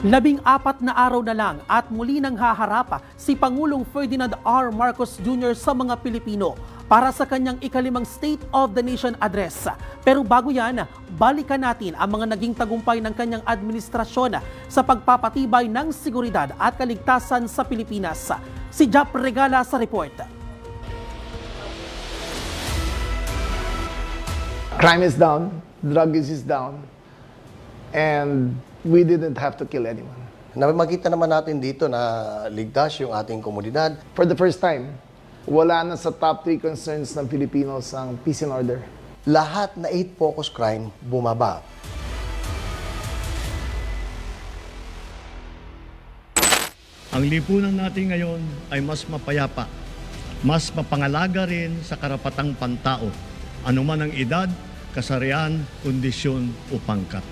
14 na araw na lang at muli nang haharap si Pangulong Ferdinand R. Marcos Jr. sa mga Pilipino para sa kanyang ikalimang State of the Nation Address. Pero bago yan, balikan natin ang mga naging tagumpay ng kanyang administrasyon sa pagpapatibay ng seguridad at kaligtasan sa Pilipinas. Si Jap Regala sa report. Crime is down, drug use is down, and we didn't have to kill anyone. Makita naman natin dito na ligtas yung ating komunidad. For the first time, wala na sa top 3 concerns ng Filipinos ang peace and order. Lahat na 8 focus crime bumaba. Ang lipunan natin ngayon ay mas mapayapa, mas mapangalaga rin sa karapatang pantao, anuman ang edad, kasarian, kondisyon o pangkat.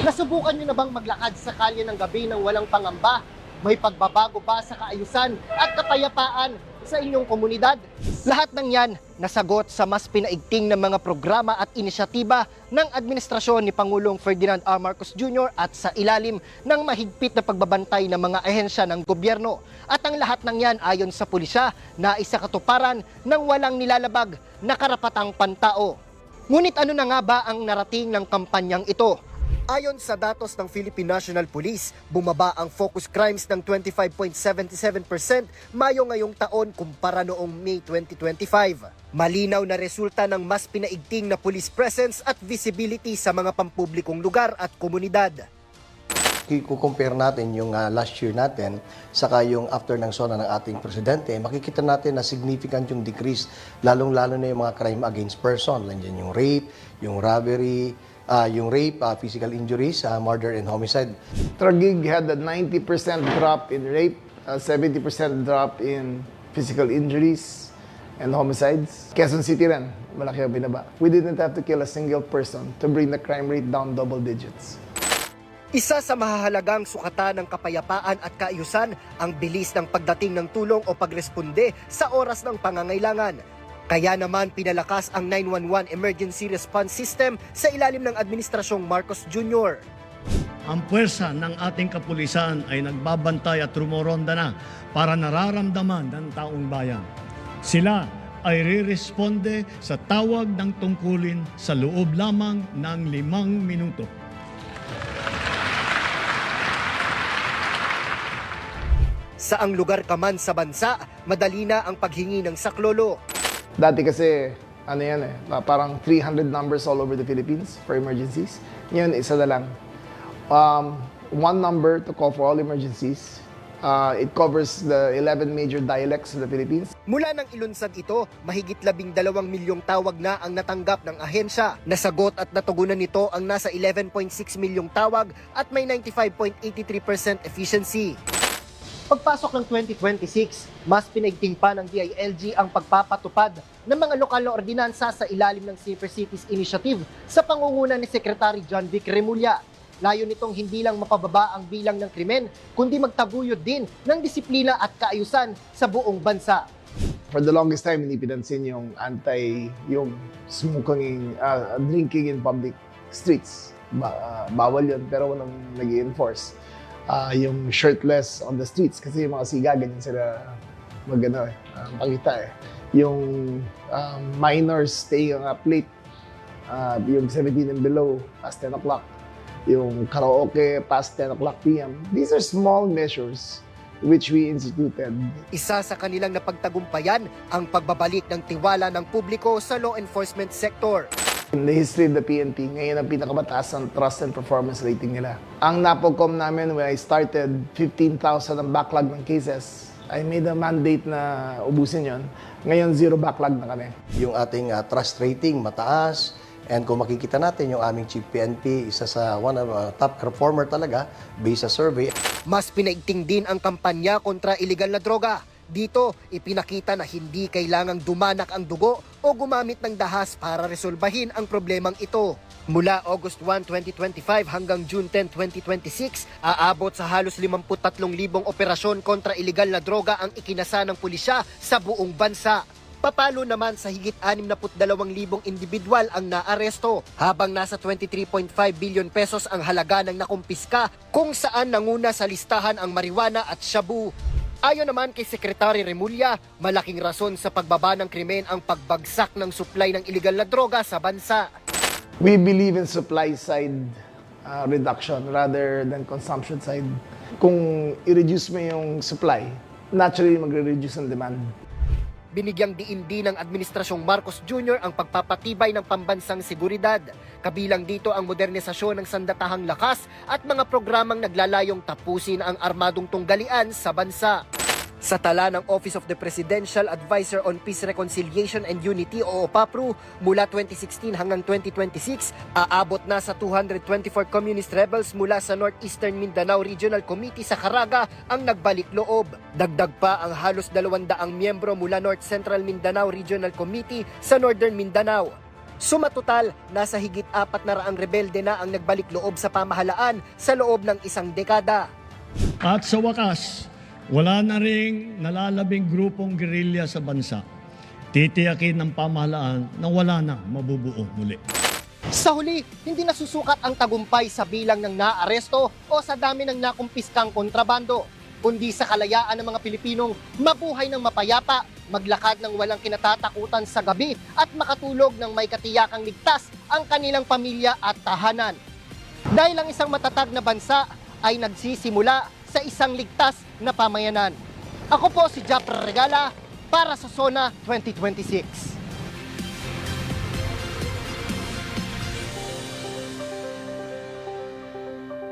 Nasubukan nyo na bang maglakad sa kalye ng gabi ng walang pangamba? May pagbabago ba sa kaayusan at kapayapaan sa inyong komunidad? Lahat ng yan nasagot sa mas pinaigting na mga programa at inisyatiba ng administrasyon ni Pangulong Ferdinand R. Marcos Jr. at sa ilalim ng mahigpit na pagbabantay ng mga ahensya ng gobyerno. At ang lahat ng yan ayon sa pulisya na isa katuparan ng walang nilalabag na karapatang pantao. Ngunit ano na nga ba ang narating ng kampanyang ito? Ayon sa datos ng Philippine National Police, bumaba ang focus crimes ng 25.77% Mayo ngayong taon kumpara noong May 2025. Malinaw na resulta ng mas pinaigting na police presence at visibility sa mga pampublikong lugar at komunidad. I-compare natin yung last year natin saka yung after ng SONA ng ating presidente, makikita natin na significant yung decrease, lalong-lalo na yung mga crime against person. Nandiyan yung rape, yung robbery, physical injuries, murder and homicide. Taguig had a 90% drop in rape, a 70% drop in physical injuries and homicides. Quezon City rin, malaki ang binaba. We didn't have to kill a single person to bring the crime rate down double digits. Isa sa mahahalagang sukatan ng kapayapaan at kaayusan ang bilis ng pagdating ng tulong o pagresponde sa oras ng pangangailangan. Kaya naman pinalakas ang 911 Emergency Response System sa ilalim ng Administrasyong Marcos Jr. Ang puwersa ng ating kapulisan ay nagbabantay at rumoronda na para nararamdaman ng taong bayan. Sila ay re-responde sa tawag ng tungkulin sa loob lamang ng 5 minuto. Saang lugar ka man sa bansa, madali na ang paghingi ng saklolo. Dati kasi, parang 300 numbers all over the Philippines for emergencies. Ngayon, isa na lang. One number to call for all emergencies. It covers the 11 major dialects of the Philippines. Mula nang ilunsad ito, mahigit 12 milyong tawag na ang natanggap ng ahensya. Nasagot at natugunan nito ang nasa 11.6 milyong tawag at may 95.83% efficiency. Pagpasok ng 2026, mas pinaigting pa ng DILG ang pagpapatupad ng mga lokal na ordinansa sa ilalim ng Safer Cities Initiative sa pangunguna ni Secretary John Vic Remulla. Layo nitong hindi lang mapababa ang bilang ng krimen, kundi magtaguyod din ng disiplina at kaayusan sa buong bansa. For the longest time, hindi pinansin yung yung smoking, drinking in public streets. Bawal yun, pero walang nag-i-enforce. Yung shirtless on the streets, kasi yung mga siga, ganyan sila pangita eh. Yung minors staying up late, yung 17 and below, past 10 o'clock. Yung karaoke, past 10 o'clock p.m. These are small measures which we instituted. Isa sa kanilang napagtagumpayan ang pagbabalik ng tiwala ng publiko sa law enforcement sector. In the history of the PNP, ngayon ang pinakamataas ang trust and performance rating nila. Ang NAPOCOM namin, when I started, 15,000 ang backlog ng cases. I made a mandate na ubusin yon. Ngayon, 0 backlog na kami. Yung ating trust rating mataas, and kung makikita natin yung aming Chief PNP, isa sa one of top performer talaga based sa survey. Mas pinaigting din ang kampanya kontra iligal na droga. Dito, ipinakita na hindi kailangang dumanak ang dugo o gumamit ng dahas para resolbahin ang problemang ito. Mula August 1, 2025 hanggang June 10, 2026, aabot sa halos 53,000 operasyon kontra iligal na droga ang ikinasa ng pulisya sa buong bansa. Papalo naman sa higit 62,000 individual ang naaresto, habang nasa 23.5 billion pesos ang halaga ng nakumpiska, kung saan nanguna sa listahan ang marijuana at shabu. Ayon naman kay Secretary Remulla, malaking rason sa pagbaba ng krimen ang pagbagsak ng supply ng iligal na droga sa bansa. We believe in supply side reduction rather than consumption side. Kung i-reduce mo yung supply, naturally magre-reduce ang demand. Binigyang diin din ng Administrasyong Marcos Jr. ang pagpapatibay ng pambansang seguridad. Kabilang dito ang modernisasyon ng sandatahang lakas at mga programang naglalayong tapusin ang armadong tunggalian sa bansa. Sa tala ng Office of the Presidential Advisor on Peace, Reconciliation and Unity o OPAPRU, mula 2016 hanggang 2026, aabot na sa 224 communist rebels mula sa Northeastern Mindanao Regional Committee sa Caraga ang nagbalik loob. Dagdag pa ang halos 200 miyembro mula North Central Mindanao Regional Committee sa Northern Mindanao. Sumatotal, nasa higit 400 rebelde na ang nagbalik loob sa pamahalaan sa loob ng isang dekada. At sa wakas, wala na ring nalalabing grupong gerilya sa bansa. Titiyakin ng pamahalaan na wala na mabubuo muli. Sa huli, hindi nasusukat ang tagumpay sa bilang ng naaresto o sa dami ng nakumpiskang kontrabando, kundi sa kalayaan ng mga Pilipinong mabuhay ng mapayapa, maglakad ng walang kinatatakutan sa gabi at makatulog ng may katiyakang ligtas ang kanilang pamilya at tahanan. Dahil ang isang matatag na bansa ay nagsisimula sa isang ligtas na pamayanan. Ako po si Japper Regala para sa Sona 2026.